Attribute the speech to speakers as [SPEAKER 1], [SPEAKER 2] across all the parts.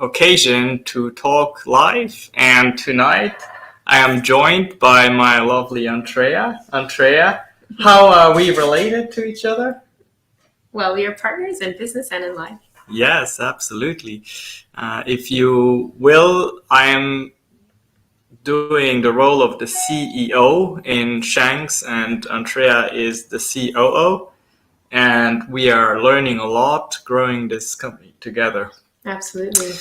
[SPEAKER 1] occasion to talk live. And tonight I am joined by my lovely Andrea. Andrea, how are we related to each other?
[SPEAKER 2] Well, we are partners in business and in life.
[SPEAKER 1] Yes, absolutely. If you will, I am doing the role of the CEO in Shanks, and Andrea is the COO. And we are learning a lot, growing this company together.
[SPEAKER 2] Absolutely.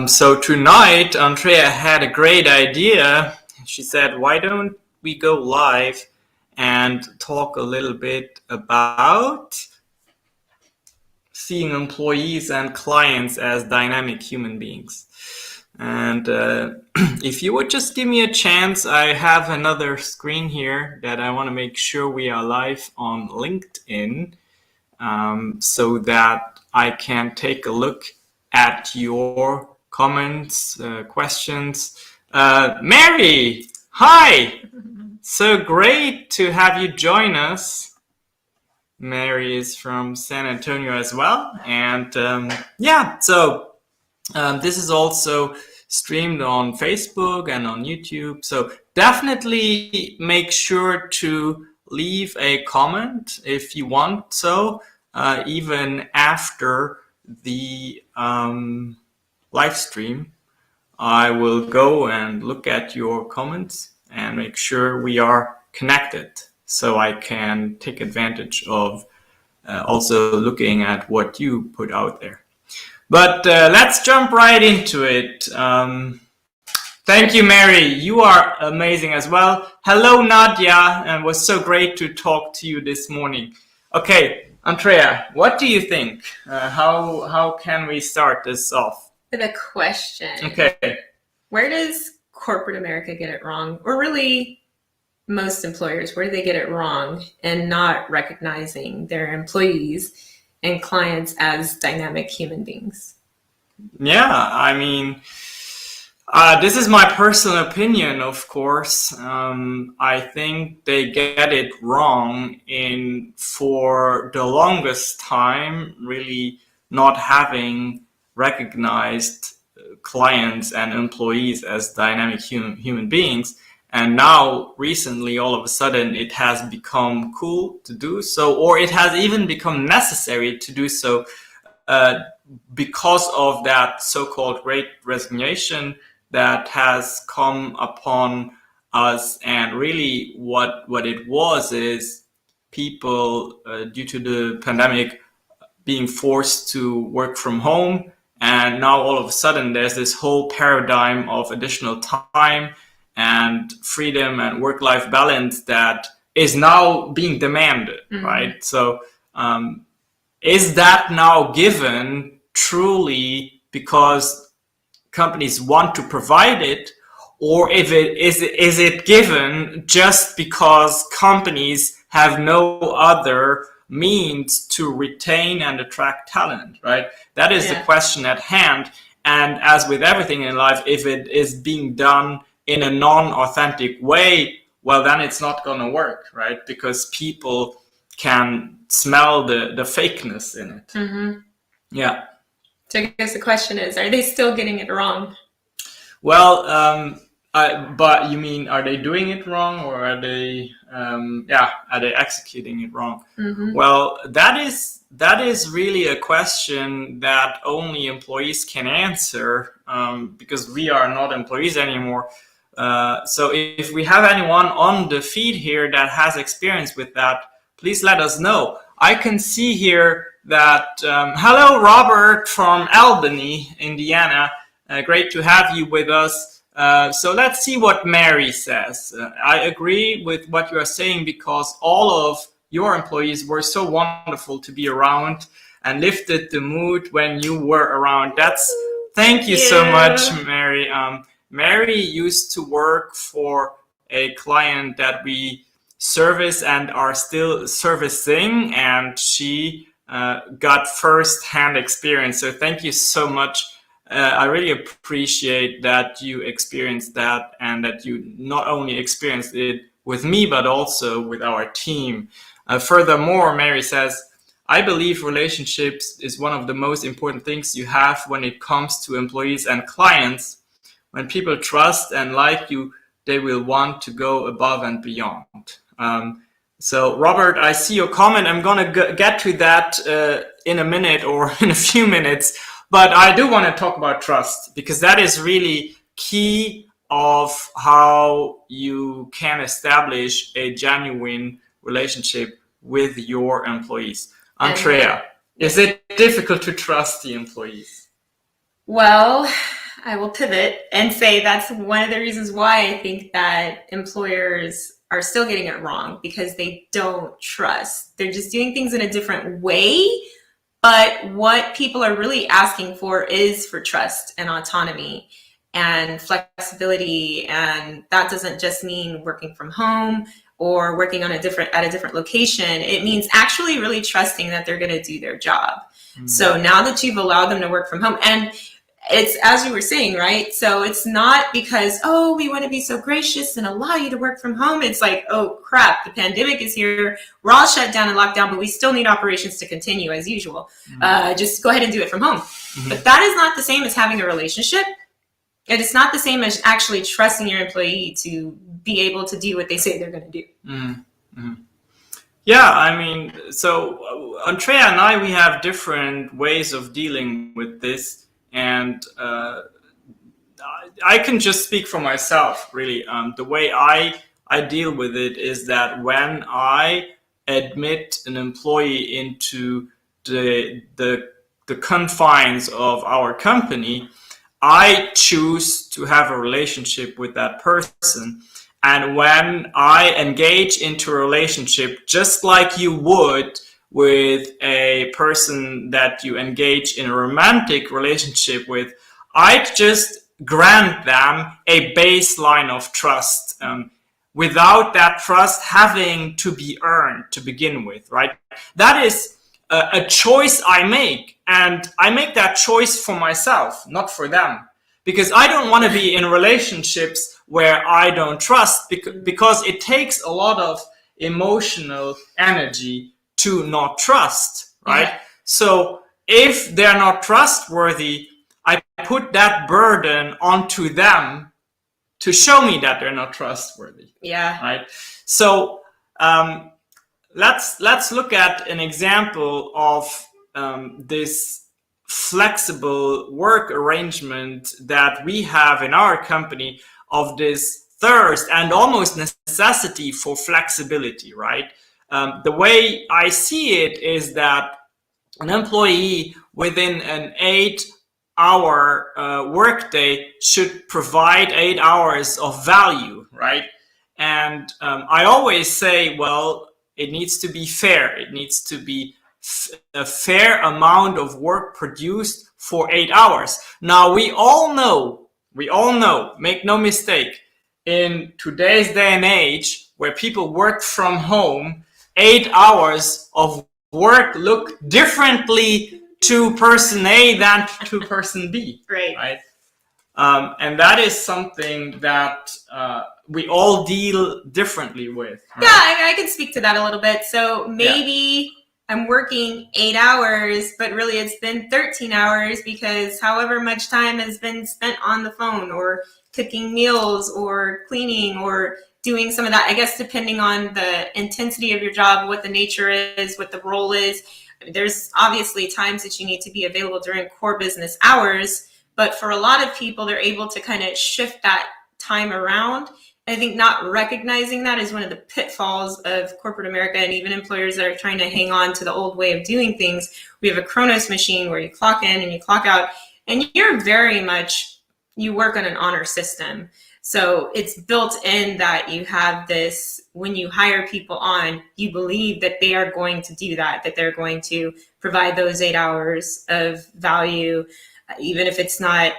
[SPEAKER 1] So tonight, Andrea had a great idea. She said, why don't we go live and talk a little bit about seeing employees and clients as dynamic human beings. And if you would just give me a chance, I have another screen here that I want to make sure we are live on LinkedIn. So that I can take a look at your comments, questions. Mary, hi! So great to have you join us. Mary is from San Antonio as well. And this is also streamed on Facebook and on YouTube. So definitely make sure to leave a comment if you want so. Even after the live stream, I will go and look at your comments and make sure we are connected so I can take advantage of also looking at what you put out there. But let's jump right into it. Thank you, Mary. You are amazing as well. Hello, Nadia, and it was so great to talk to you this morning. Okay. Andrea, what do you think? How can we start this off?
[SPEAKER 2] With a question.
[SPEAKER 1] Okay.
[SPEAKER 2] Where does corporate America get it wrong? Or really most employers, where do they get it wrong in not recognizing their employees and clients as dynamic human beings?
[SPEAKER 1] Yeah, I mean, this is my personal opinion, of course. I think they get it wrong for the longest time, really not having recognized clients and employees as dynamic human beings. And now, recently, all of a sudden, it has become cool to do so, or it has even become necessary to do so because of that so-called Great Resignation that has come upon us. And really what it was is people, due to the pandemic, being forced to work from home. And now all of a sudden there's this whole paradigm of additional time and freedom and work-life balance that is now being demanded, right? So is that now given truly because companies want to provide it, or if it is it given just because companies have no other means to retain and attract talent, right? That is the question at hand. And as with everything in life, if it is being done in a non-authentic way, well, then it's not going to work, right? Because people can smell the fakeness in it.
[SPEAKER 2] Mm-hmm.
[SPEAKER 1] Yeah.
[SPEAKER 2] So I guess the question is, are they still getting it wrong?
[SPEAKER 1] Well, but you mean, are they doing it wrong, or are they executing it wrong?
[SPEAKER 2] Mm-hmm.
[SPEAKER 1] Well, that is really a question that only employees can answer, because we are not employees anymore. So if we have anyone on the feed here that has experience with that, please let us know. I can see here that, hello, Robert from Albany, Indiana. Great to have you with us. So let's see what Mary says. I agree with what you are saying because all of your employees were so wonderful to be around and lifted the mood when you were around. Thank you so much, Mary. Mary used to work for a client that we service and are still servicing, and she got first-hand experience. So thank you so much. I really appreciate that you experienced that, and that you not only experienced it with me, but also with our team. Furthermore, Mary says, I believe relationships is one of the most important things you have when it comes to employees and clients. When people trust and like you, they will want to go above and beyond. So, Robert, I see your comment. I'm going to get to that in a minute or in a few minutes. But I do want to talk about trust, because that is really key of how you can establish a genuine relationship with your employees. Andrea, is it difficult to trust the employees?
[SPEAKER 2] Well, I will pivot and say that's one of the reasons why I think that employers are still getting it wrong, because they don't trust. They're just doing things in a different way. But what people are really asking for is for trust and autonomy and flexibility. And that doesn't just mean working from home or working at a different location. It means actually really trusting that they're going to do their job. Mm-hmm. So now that you've allowed them to work from home, and it's, as you were saying, right? So it's not because, oh, we want to be so gracious and allow you to work from home. It's like, oh, crap, the pandemic is here. We're all shut down and locked down, but we still need operations to continue as usual. Mm-hmm. Just go ahead and do it from home. Mm-hmm. But that is not the same as having a relationship. And it's not the same as actually trusting your employee to be able to do what they say they're going to do.
[SPEAKER 1] Mm-hmm. Mm-hmm. Yeah, I mean, so Andrea and I, we have different ways of dealing with this. And I can just speak for myself, really. The way I deal with it is that when I admit an employee into the confines of our company, I choose to have a relationship with that person. And when I engage into a relationship, just like you would with a person that you engage in a romantic relationship with, I just grant them a baseline of trust, without that trust having to be earned to begin with, right? That is a choice I make, and I make that choice for myself, not for them, because I don't want to be in relationships where I don't trust, because it takes a lot of emotional energy to not trust, right? Yeah. So if they're not trustworthy, I put that burden onto them to show me that they're not trustworthy.
[SPEAKER 2] Yeah.
[SPEAKER 1] Right. So let's look at an example of this flexible work arrangement that we have in our company, of this thirst and almost necessity for flexibility, right? The way I see it is that an employee within an 8-hour workday should provide 8 hours of value, right? And I always say, well, it needs to be fair. It needs to be a fair amount of work produced for 8 hours. Now, we all know, make no mistake, in today's day and age where people work from home, 8 hours of work look differently to person A than to person B. Right? And that is something that we all deal differently with. Right?
[SPEAKER 2] Yeah, I can speak to that a little bit. So maybe I'm working 8 hours, but really it's been 13 hours because however much time has been spent on the phone or cooking meals or cleaning or doing some of that, I guess, depending on the intensity of your job, what the nature is, what the role is. There's obviously times that you need to be available during core business hours, but for a lot of people, they're able to kind of shift that time around. I think not recognizing that is one of the pitfalls of corporate America, and even employers that are trying to hang on to the old way of doing things. We have a Chronos machine where you clock in and you clock out, and you work on an honor system. So it's built in that you have this, when you hire people on, you believe that they are going to do that they're going to provide those 8 hours of value, even if it's not,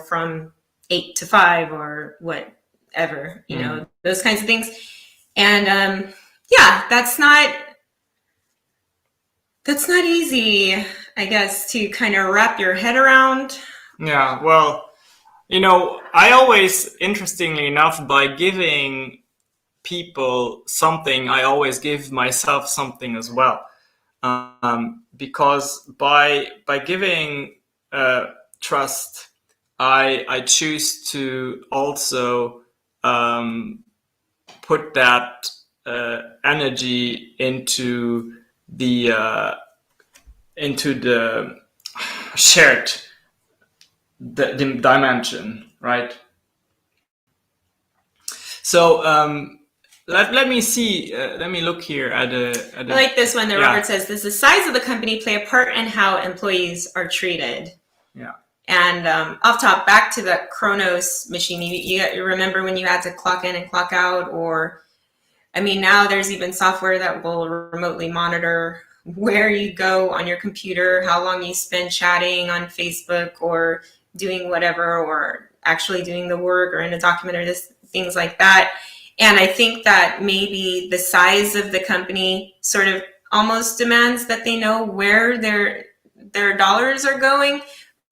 [SPEAKER 2] from 8 to 5 or whatever, those kinds of things. And that's not easy, I guess, to kind of wrap your head around.
[SPEAKER 1] Yeah, well, I always, interestingly enough, by giving people something, I always give myself something as well. because by giving trust, I choose to also put that energy into the shared the dimension, right? So let me see. Let me look here at a.
[SPEAKER 2] I like this one that Robert says, does the size of the company play a part in how employees are treated?
[SPEAKER 1] Yeah.
[SPEAKER 2] And off top, back to the Chronos machine. You remember when you had to clock in and clock out? Or, I mean, now there's even software that will remotely monitor where you go on your computer, how long you spend chatting on Facebook or doing whatever, or actually doing the work or in a document or things like that. And I think that maybe the size of the company sort of almost demands that they know where their dollars are going.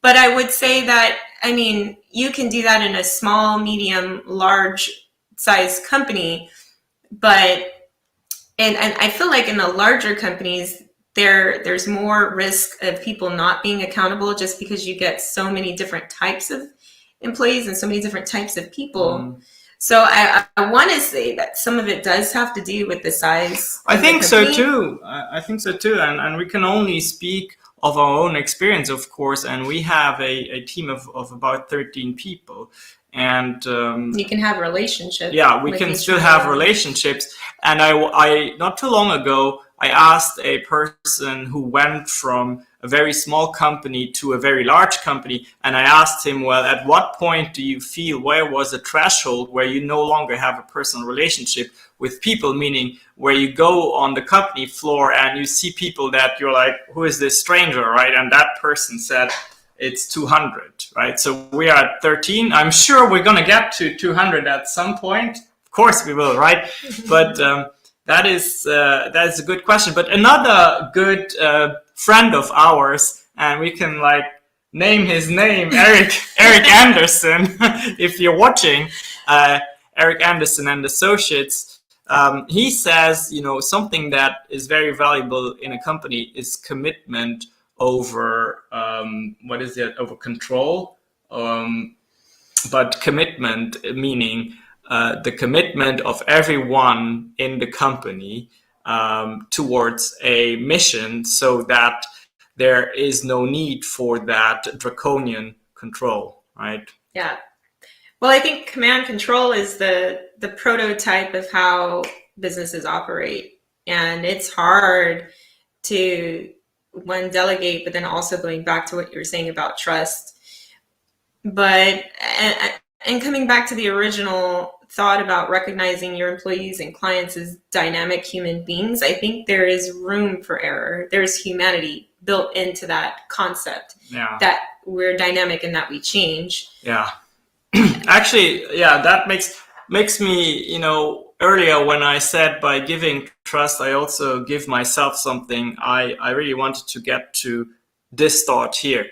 [SPEAKER 2] But I would say that, I mean, you can do that in a small, medium, large size company, but and I feel like in the larger companies, there's more risk of people not being accountable just because you get so many different types of employees and so many different types of people. So I want to say that some of it does have to do with the size.
[SPEAKER 1] I think so too. I think so too. And we can only speak of our own experience, of course. And we have a team of about 13 people. And
[SPEAKER 2] you can have relationships.
[SPEAKER 1] Yeah, we can still have relationships. And I not too long ago, I asked a person who went from a very small company to a very large company, and I asked him, well, at what point do you feel, where was a threshold where you no longer have a personal relationship with people, meaning where you go on the company floor and you see people that you're like, who is this stranger, right? And that person said, it's 200, right? So we are at 13. I'm sure we're going to get to 200 at some point. Of course we will, right? But that is a good question. But another good friend of ours, and we can like name his name, Eric Anderson, if you're watching, Eric Anderson and Associates. He says, something that is very valuable in a company is commitment over over control, but commitment meaning the commitment of everyone in the company towards a mission, so that there is no need for that draconian control, right?
[SPEAKER 2] Yeah. Well, I think command control is the prototype of how businesses operate, and it's hard to delegate, but then also going back to what you were saying about trust. But and coming back to the original thought about recognizing your employees and clients as dynamic human beings, I think there is room for error. There's humanity built into that concept.
[SPEAKER 1] Yeah.
[SPEAKER 2] That we're dynamic and that we change.
[SPEAKER 1] Yeah. Actually, yeah, that makes me, earlier when I said by giving trust, I also give myself something. I really wanted to get to this thought here.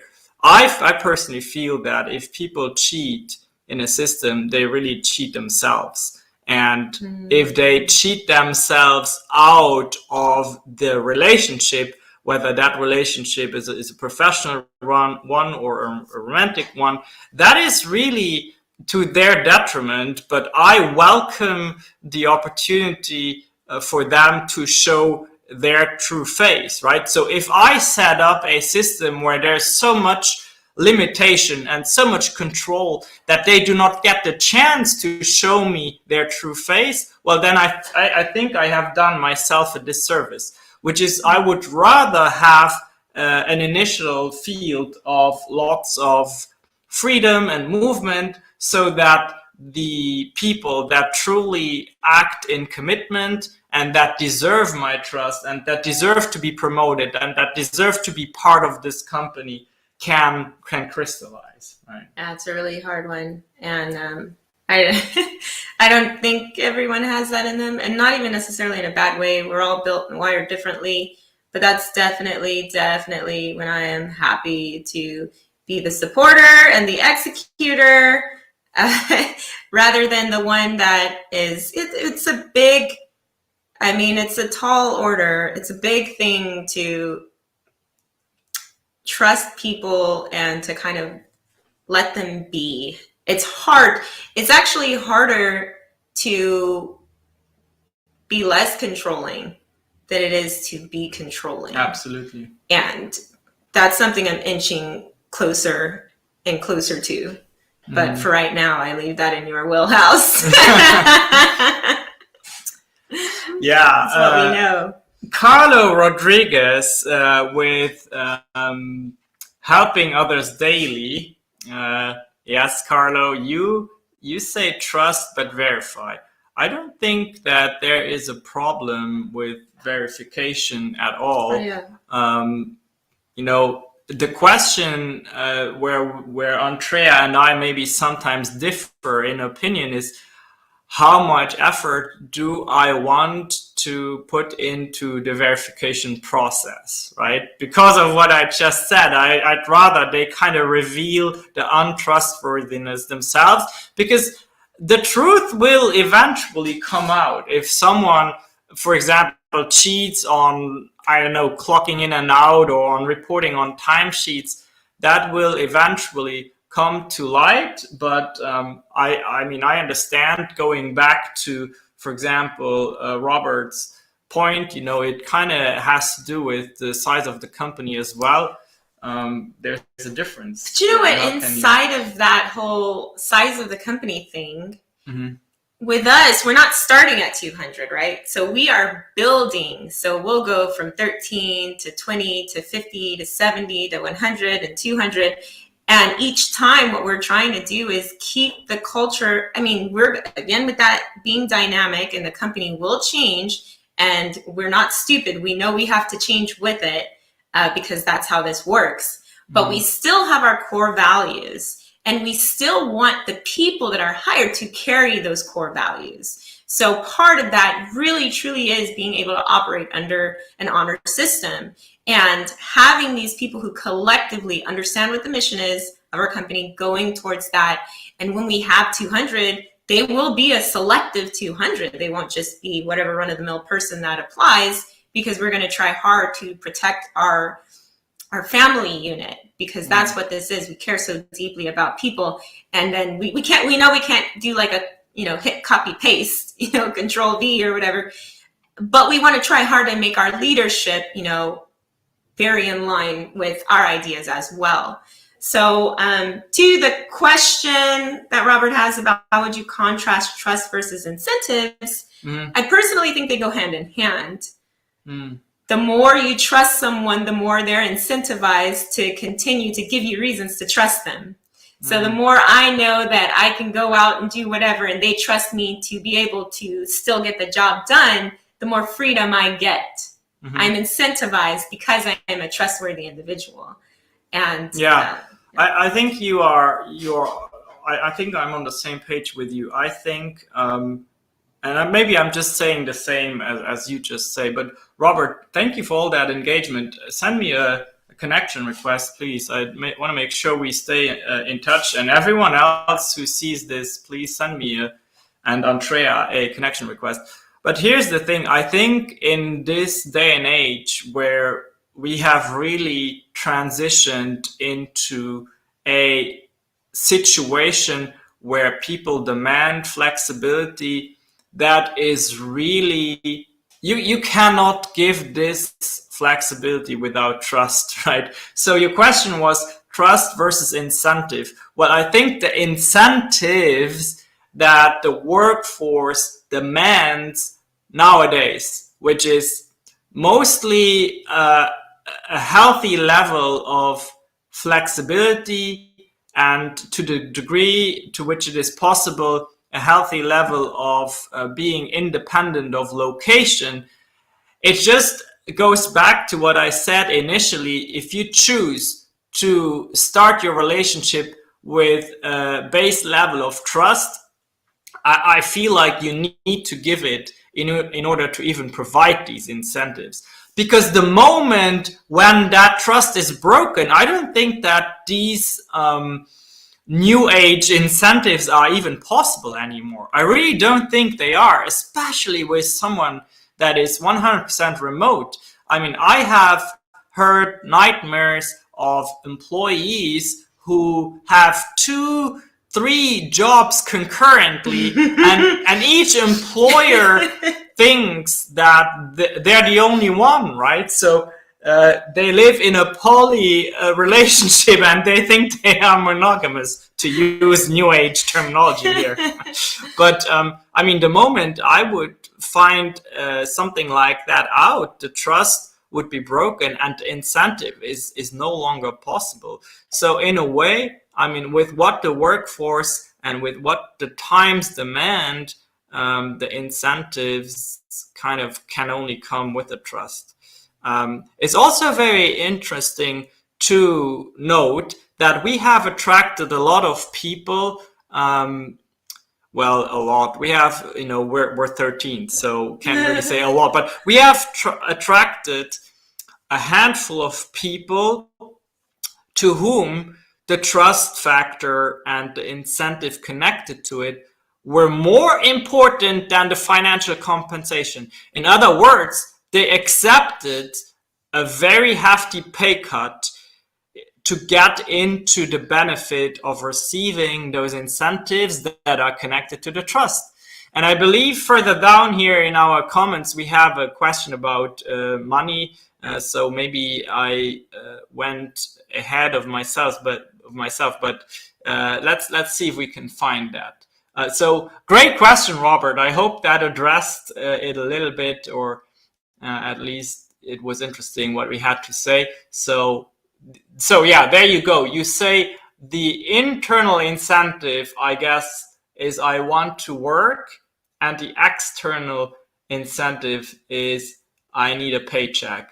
[SPEAKER 1] I personally feel that if people cheat in a system, they really cheat themselves. And if they cheat themselves out of the relationship, whether that relationship is a professional one or a romantic one, that is really to their detriment. But I welcome the opportunity for them to show their true face, right? So if I set up a system where there's so much limitation and so much control that they do not get the chance to show me their true face, well, then I think I have done myself a disservice, which is I would rather have an initial field of lots of freedom and movement, so that the people that truly act in commitment and that deserve my trust and that deserve to be promoted and that deserve to be part of this company can crystallize, right?
[SPEAKER 2] That's a really hard one. And I don't think everyone has that in them, and not even necessarily in a bad way. We're all built and wired differently, but that's definitely when I am happy to be the supporter and the executor, rather than the one that is, it's a big I mean, it's a tall order. It's a big thing to trust people and to kind of let them be. It's hard. It's actually harder to be less controlling than it is to be controlling.
[SPEAKER 1] Absolutely.
[SPEAKER 2] And that's something I'm inching closer and closer to. But for right now, I leave that in your wheelhouse.
[SPEAKER 1] Yeah.
[SPEAKER 2] That's what we know.
[SPEAKER 1] Carlo Rodriguez with helping others daily. Yes, Carlo, you say trust but verify. I don't think that there is a problem with verification at all.
[SPEAKER 2] Oh, yeah.
[SPEAKER 1] You know, the question where Andrea and I maybe sometimes differ in opinion is, how much effort do I want to put into the verification process, right? Because of what I just said, I'd rather they kind of reveal the untrustworthiness themselves, because the truth will eventually come out. If someone, for example, cheats on, I don't know, clocking in and out or on reporting on timesheets, that will eventually come to light. But I mean, I understand, going back to, for example, Robert's point, you know, it kind of has to do with the size of the company as well. There's a difference.
[SPEAKER 2] But you know what? Inside of that whole size of the company thing, with us, we're not starting at 200, right? So we are building. So we'll go from 13 to 20 to 50 to 70 to 100 and 200. And each time what we're trying to do is keep the culture. I mean, we're, again, with that being dynamic, and the company will change, and we're not stupid. We know we have to change with it because that's how this works. But we still have our core values, and we still want the people that are hired to carry those core values. So part of that really, truly is being able to operate under an honor system and having these people who collectively understand what the mission is of our company, going towards that. And when we have 200, they will be a selective 200. They won't just be whatever run-of-the-mill person that applies, because we're going to try hard to protect our family unit, because that's what this is. We care so deeply about people. And then we know we can't do like a, you know, hit copy paste, you know, control V or whatever, but we want to try hard to make our leadership, you know, very in line with our ideas as well. So to the question that Robert has about how would you contrast trust versus incentives, I personally think they go hand in hand. The more you trust someone, the more they're incentivized to continue to give you reasons to trust them. So the more I know that I can go out and do whatever, and they trust me to be able to still get the job done, the more freedom I get. I'm incentivized because I am a trustworthy individual. And
[SPEAKER 1] I think you are. I think I'm on the same page with you. I think, and maybe I'm just saying the same as you just say. But Robert, thank you for all that engagement. Send me a connection request, please. I want to make sure we stay in touch. And everyone else who sees this, please send me and Andrea a connection request. But here's the thing. I think in this day and age where we have really transitioned into a situation where people demand flexibility, that is really, you cannot give this flexibility without trust, right? So your question was trust versus incentive. Well, I think the incentives that the workforce demands nowadays, which is mostly a healthy level of flexibility, and to the degree to which it is possible, a healthy level of being independent of location. It just goes back to what I said initially. If you choose to start your relationship with a base level of trust, I feel like you need to give it in order to even provide these incentives. Because the moment when that trust is broken, I don't think that these new age incentives are even possible anymore. I really don't think they are, especially with someone that is 100% remote. I mean, I have heard nightmares of employees who have 2-3 jobs concurrently, and each employer thinks that they're the only one, right? So they live in a poly relationship, and they think they are monogamous, to use new age terminology here. But I mean, the moment I would find something like that out, the trust would be broken, and the incentive is no longer possible. So in a way, I mean, with what the workforce and with what the times demand, the incentives kind of can only come with the trust. It's also very interesting to note that we have attracted a lot of people. Well, a lot. We have, we're 13, so can't really say a lot, but we have attracted a handful of people to whom the trust factor and the incentive connected to it were more important than the financial compensation. In other words, they accepted a very hefty pay cut to get into the benefit of receiving those incentives that are connected to the trust. And I believe further down here in our comments, we have a question about money. So maybe I went ahead of myself, but let's see if we can find that. So great question, Robert. I hope that addressed it a little bit, or at least it was interesting what we had to say. So yeah, there you go. You say the internal incentive, I guess, is I want to work, and the external incentive is I need a paycheck.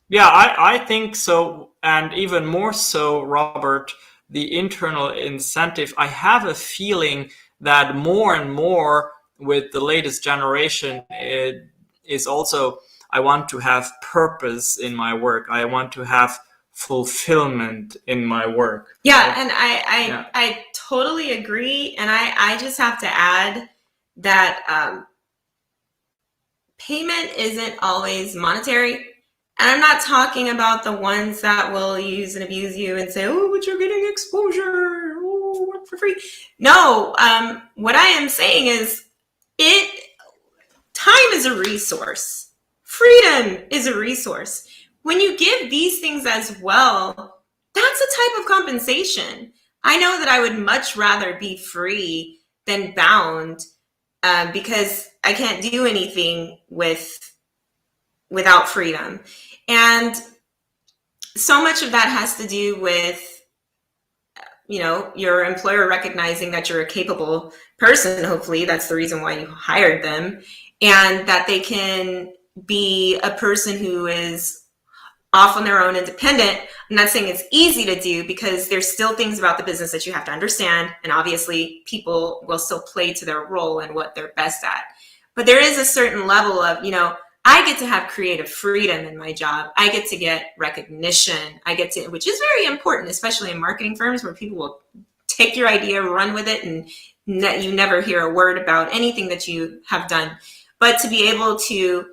[SPEAKER 1] Yeah, I think so. And even more so, Robert, the internal incentive, I have a feeling that more and more with the latest generation, it is also, I want to have purpose in my work. I want to have fulfillment in my work.
[SPEAKER 2] Yeah,
[SPEAKER 1] right?
[SPEAKER 2] and I totally agree. And I just have to add that payment isn't always monetary. And I'm not talking about the ones that will use and abuse you and say, oh, but you're getting exposure, oh, work for free. No, what I am saying is time is a resource. Freedom is a resource. When you give these things as well, that's a type of compensation. I know that I would much rather be free than bound, because I can't do anything without freedom. And so much of that has to do with, your employer recognizing that you're a capable person. Hopefully that's the reason why you hired them, and that they can be a person who is off on their own, independent. I'm not saying it's easy to do, because there's still things about the business that you have to understand. And obviously people will still play to their role and what they're best at. But there is a certain level of, I get to have creative freedom in my job. I get to get recognition. Which is very important, especially in marketing firms where people will take your idea, run with it, and you never hear a word about anything that you have done. But to be able to,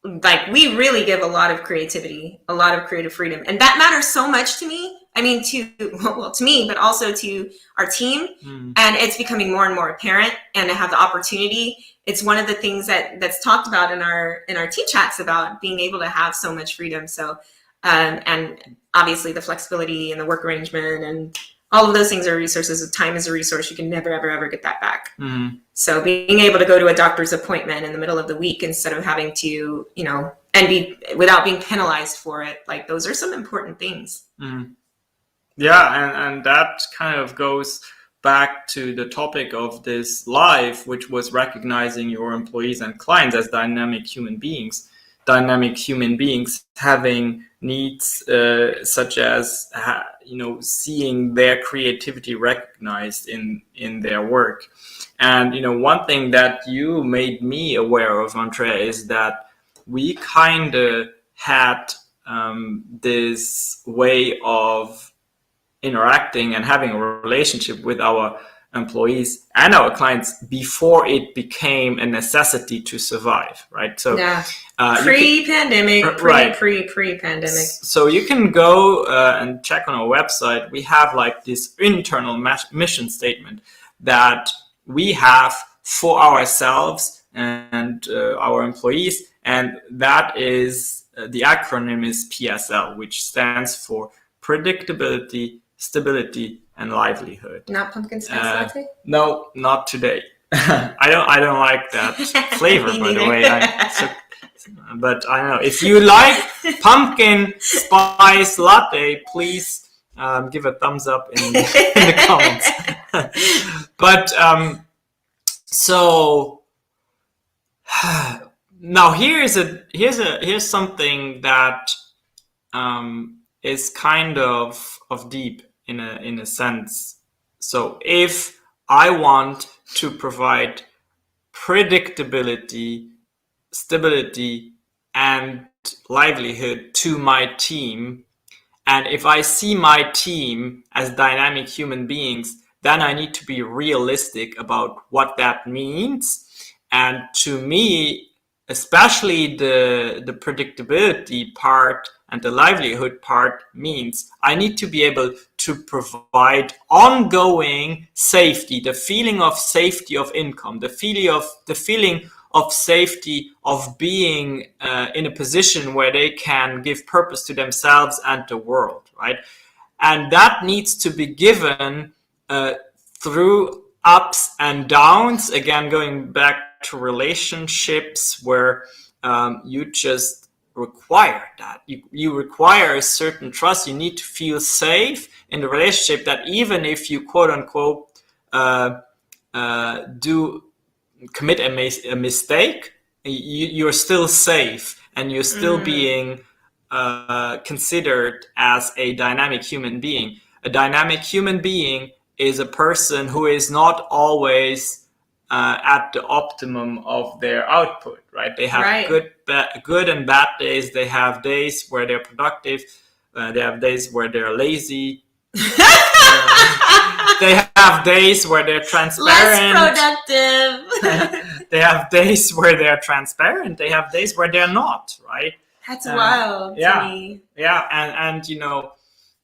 [SPEAKER 2] we really give a lot of creativity, a lot of creative freedom. And that matters so much to me. I mean, to me, but also to our team. And it's becoming more and more apparent, and to have the opportunity. It's one of the things that's talked about in our team chats about being able to have so much freedom. So, and obviously the flexibility and the work arrangement and all of those things are resources. Time is a resource. You can never, ever, ever get that back. So being able to go to a doctor's appointment in the middle of the week instead of having to, and without being penalized for it, those are some important things.
[SPEAKER 1] Yeah, and that kind of goes back to the topic of this live, which was recognizing your employees and clients as dynamic human beings. Dynamic human beings having needs such as seeing their creativity recognized in their work. And one thing that you made me aware of, Andrea, is that we kind of had this way of interacting and having a relationship with our employees and our clients before it became a necessity to survive, right? So
[SPEAKER 2] yeah, pre-pandemic, pre-pandemic.
[SPEAKER 1] So you can go and check on our website. We have like this internal mission statement that we have for ourselves and our employees, and that is the acronym is PSL, which stands for predictability, stability, and livelihood.
[SPEAKER 2] Not pumpkin spice latte?
[SPEAKER 1] No, not today. I don't like that flavor, by the way. But I don't know, if you like pumpkin spice latte, please give a thumbs up in the comments. But so now here's something that is kind of deep in a sense. So if I want to provide predictability, stability, and livelihood to my team, and if I see my team as dynamic human beings, then I need to be realistic about what that means. And to me, especially the predictability part and the livelihood part means I need to be able to provide ongoing safety, the feeling of safety of income, the feeling of safety of being in a position where they can give purpose to themselves and the world, right? And that needs to be given through ups and downs. Again, going back to relationships where you just require that. You require a certain trust. You need to feel safe in the relationship that even if you quote unquote do commit a mistake, you're still safe and you're still being considered as a dynamic human being. A dynamic human being is a person who is not always at the optimum of their output, right? They have good and bad days. They have days where they're productive. They have days where they're lazy. They have days where they're transparent.
[SPEAKER 2] Less productive.
[SPEAKER 1] They have days where they're transparent. They have days where they're not, right?
[SPEAKER 2] That's wild to me.
[SPEAKER 1] Yeah, and you know,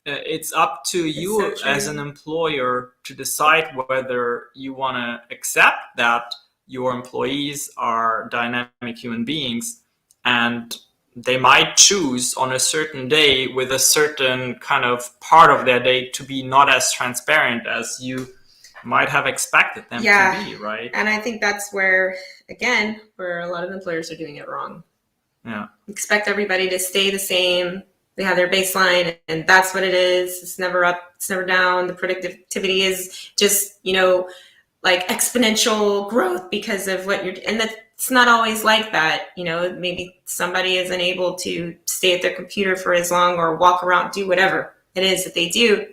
[SPEAKER 1] it's up to you as an employer to decide whether you want to accept that your employees are dynamic human beings, and they might choose on a certain day with a certain kind of part of their day to be not as transparent as you might have expected them to be, right?
[SPEAKER 2] And I think that's where a lot of employers are doing it wrong.
[SPEAKER 1] Yeah.
[SPEAKER 2] Expect everybody to stay the same. They have their baseline and that's what it is. It's never up, it's never down. The productivity is just, like exponential growth because of what and that's not always like that. Maybe somebody isn't able to stay at their computer for as long or walk around, do whatever it is that they do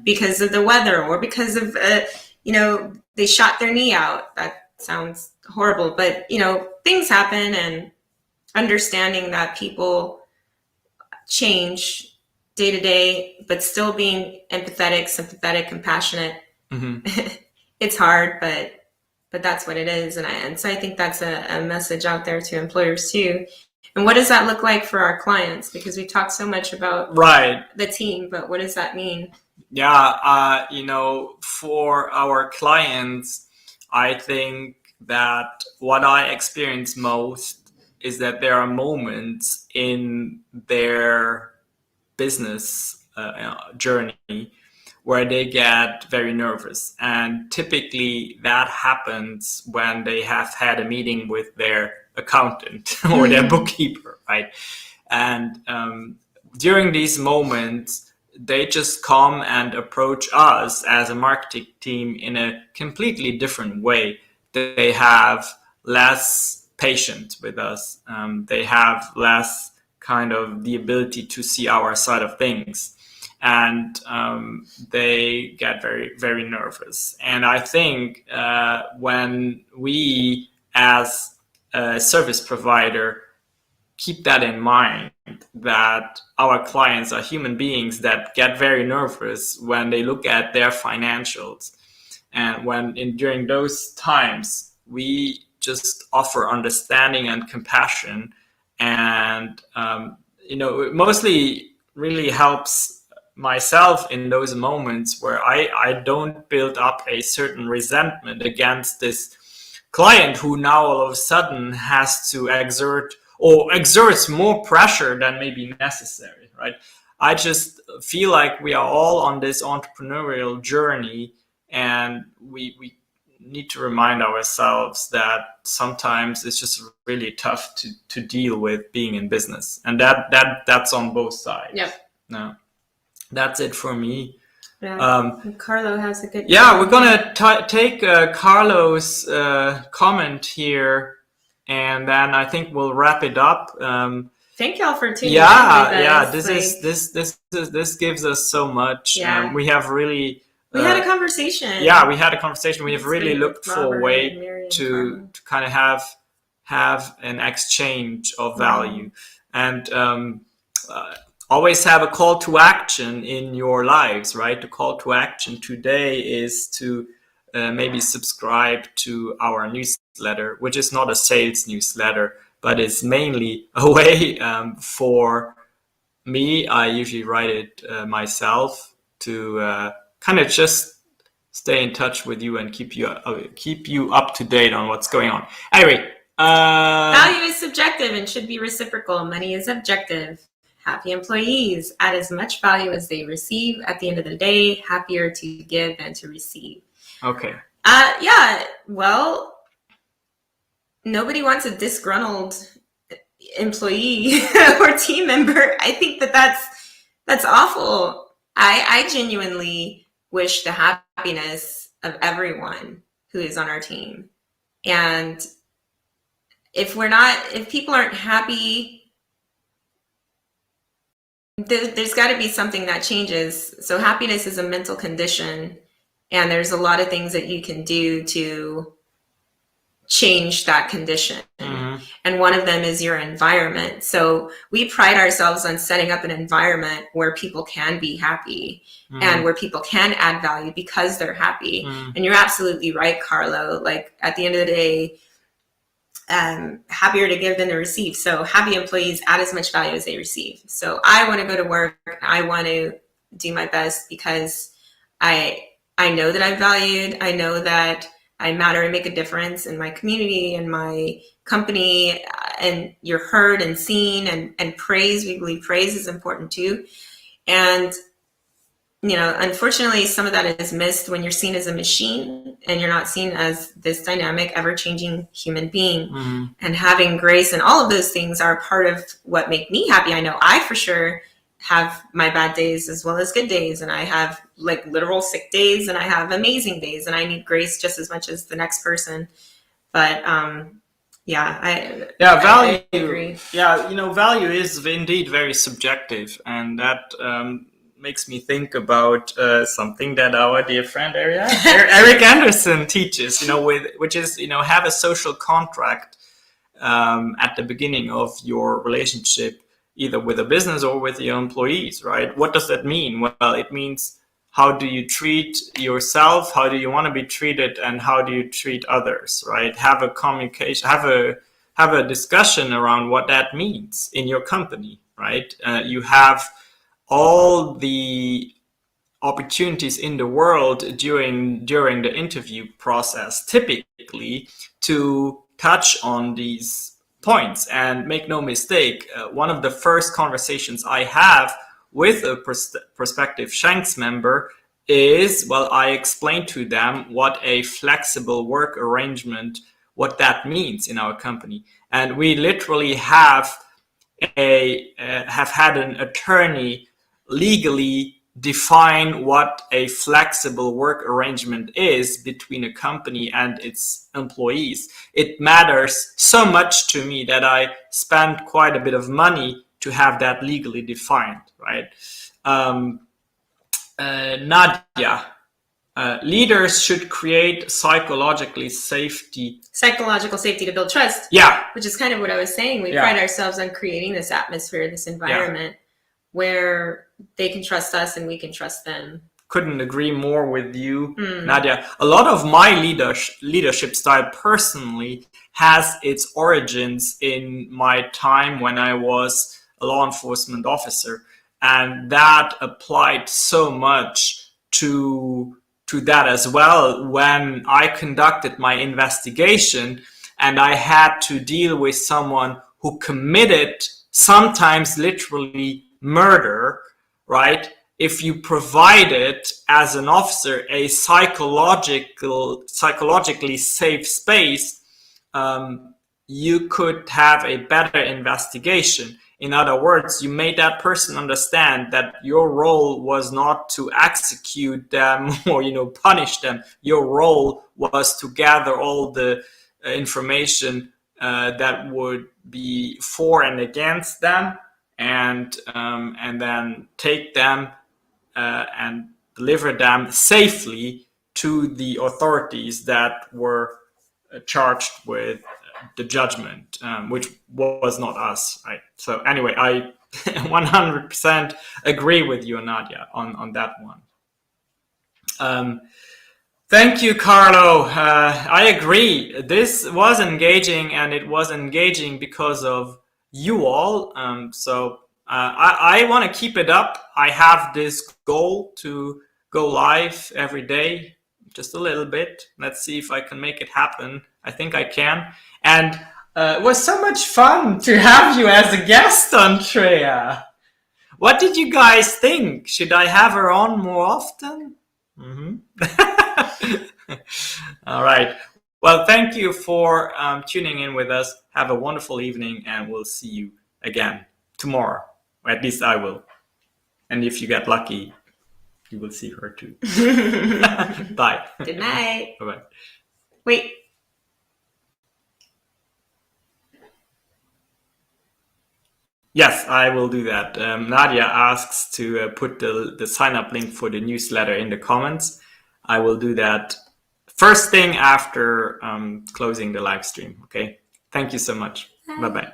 [SPEAKER 2] because of the weather or because of, they shot their knee out. That sounds horrible, but things happen, and understanding that people change day to day, but still being empathetic, sympathetic, compassionate. It's hard, but that's what it is. And so I think that's a message out there to employers too. And what does that look like for our clients? Because we talk so much about the team, but what does that mean?
[SPEAKER 1] Yeah, for our clients, I think that what I experience most is that there are moments in their business journey where they get very nervous. And typically that happens when they have had a meeting with their accountant or their bookkeeper, right? And during these moments, they just come and approach us as a marketing team in a completely different way. They have less patience with us. They have less kind of the ability to see our side of things. And they get very, very nervous. And I think when we, as a service provider, keep that in mind, that our clients are human beings that get very nervous when they look at their financials. And during those times, we just offer understanding and compassion, and it mostly really helps myself in those moments where I don't build up a certain resentment against this client who now all of a sudden has to exerts more pressure than maybe necessary, right? I just feel like we are all on this entrepreneurial journey, and we need to remind ourselves that sometimes it's just really tough to deal with being in business, and that's on both sides.
[SPEAKER 2] Yep.
[SPEAKER 1] No, that's it for me.
[SPEAKER 2] Yeah. Carlo has a good.
[SPEAKER 1] Yeah, we're gonna take Carlo's comment here, and then I think we'll wrap it up.
[SPEAKER 2] Thank y'all for tuning in with us.
[SPEAKER 1] This gives us so much.
[SPEAKER 2] Yeah.
[SPEAKER 1] We have really.
[SPEAKER 2] We had a conversation.
[SPEAKER 1] Yeah, we had a conversation. We have really looked for a way to kind of have an exchange of value, and always have a call to action in your lives, right? The call to action today is to maybe subscribe to our newsletter, which is not a sales newsletter, but it's mainly a way for me. I usually write it myself to kind of just stay in touch with you and keep you up to date on what's going on. Anyway,
[SPEAKER 2] value is subjective and should be reciprocal. Money is objective. Happy employees add as much value as they receive. At the end of the day, happier to give than to receive.
[SPEAKER 1] Okay.
[SPEAKER 2] Yeah. Well, nobody wants a disgruntled employee or team member. I think that's awful. I genuinely wish the happiness of everyone who is on our team. And if people aren't happy, there's got to be something that changes. So happiness is a mental condition, and there's a lot of things that you can do to change that condition. Mm-hmm. And one of them is your environment. So we pride ourselves on setting up an environment where people can be happy, mm-hmm. and where people can add value because they're happy. Mm-hmm. And you're absolutely right, Carlo. Like, at the end of the day, happier to give than to receive. So happy employees add as much value as they receive. So I want to go to work. I want to do my best because I know that I'm valued. I know that I matter and make a difference in my community and my company, and you're heard and seen, and praise. We believe praise is important too. And unfortunately, some of that is missed when you're seen as a machine and you're not seen as this dynamic, ever-changing human being. Mm-hmm. And having grace and all of those things are part of what make me happy. I know I for sure have my bad days as well as good days, and I have like literal sick days, and I have amazing days, and I need grace just as much as the next person. But value.
[SPEAKER 1] I agree. Yeah, value is indeed very subjective, and that makes me think about something that our dear friend Eric Anderson teaches, which is, have a social contract at the beginning of your relationship, either with a business or with your employees, right? What does that mean? Well, it means, how do you treat yourself? How do you want to be treated? And how do you treat others, right? Have a communication, have a discussion around what that means in your company, right? You have all the opportunities in the world during the interview process, typically, to touch on these points. And make no mistake, one of the first conversations I have with a prospective Shanks member is, I explain to them what a flexible work arrangement, what that means in our company. And we literally have had an attorney legally define what a flexible work arrangement is between a company and its employees. It matters so much to me that I spend quite a bit of money to have that legally defined, right? Nadia, leaders should create psychological safety to build trust. Yeah.
[SPEAKER 2] Which is kind of what I was saying. We pride ourselves on creating this atmosphere, this environment where they can trust us and we can trust them.
[SPEAKER 1] couldn't agree more with you, Nadia. A lot of my leadership style personally has its origins in my time when I was a law enforcement officer, and that applied so much to that as well when I conducted my investigation and I had to deal with someone who committed sometimes literally murder, right? If you provided as an officer a psychologically safe space, you could have a better investigation. In other words, you made that person understand that your role was not to execute them or, punish them. Your role was to gather all the information that would be for and against them, and then take them and deliver them safely to the authorities that were charged with the judgment, which was not us, right? So anyway, I 100% agree with you, Nadia, on that one. Thank you, Carlo. I agree. This was engaging, and it was engaging because of you all. So I want to keep it up. I have this goal to go live every day, just a little bit. Let's see if I can make it happen. I think I can. And it was so much fun to have you as a guest, Andrea. What did you guys think? Should I have her on more often? All right. Well, thank you for tuning in with us. Have a wonderful evening, and we'll see you again tomorrow. Or at least I will. And if you get lucky, you will see her too. Bye.
[SPEAKER 2] Good night.
[SPEAKER 1] Bye-bye.
[SPEAKER 2] Wait.
[SPEAKER 1] Yes, I will do that. Nadia asks to put the sign-up link for the newsletter in the comments. I will do that first thing after closing the live stream. Okay. Thank you so much. Bye-bye.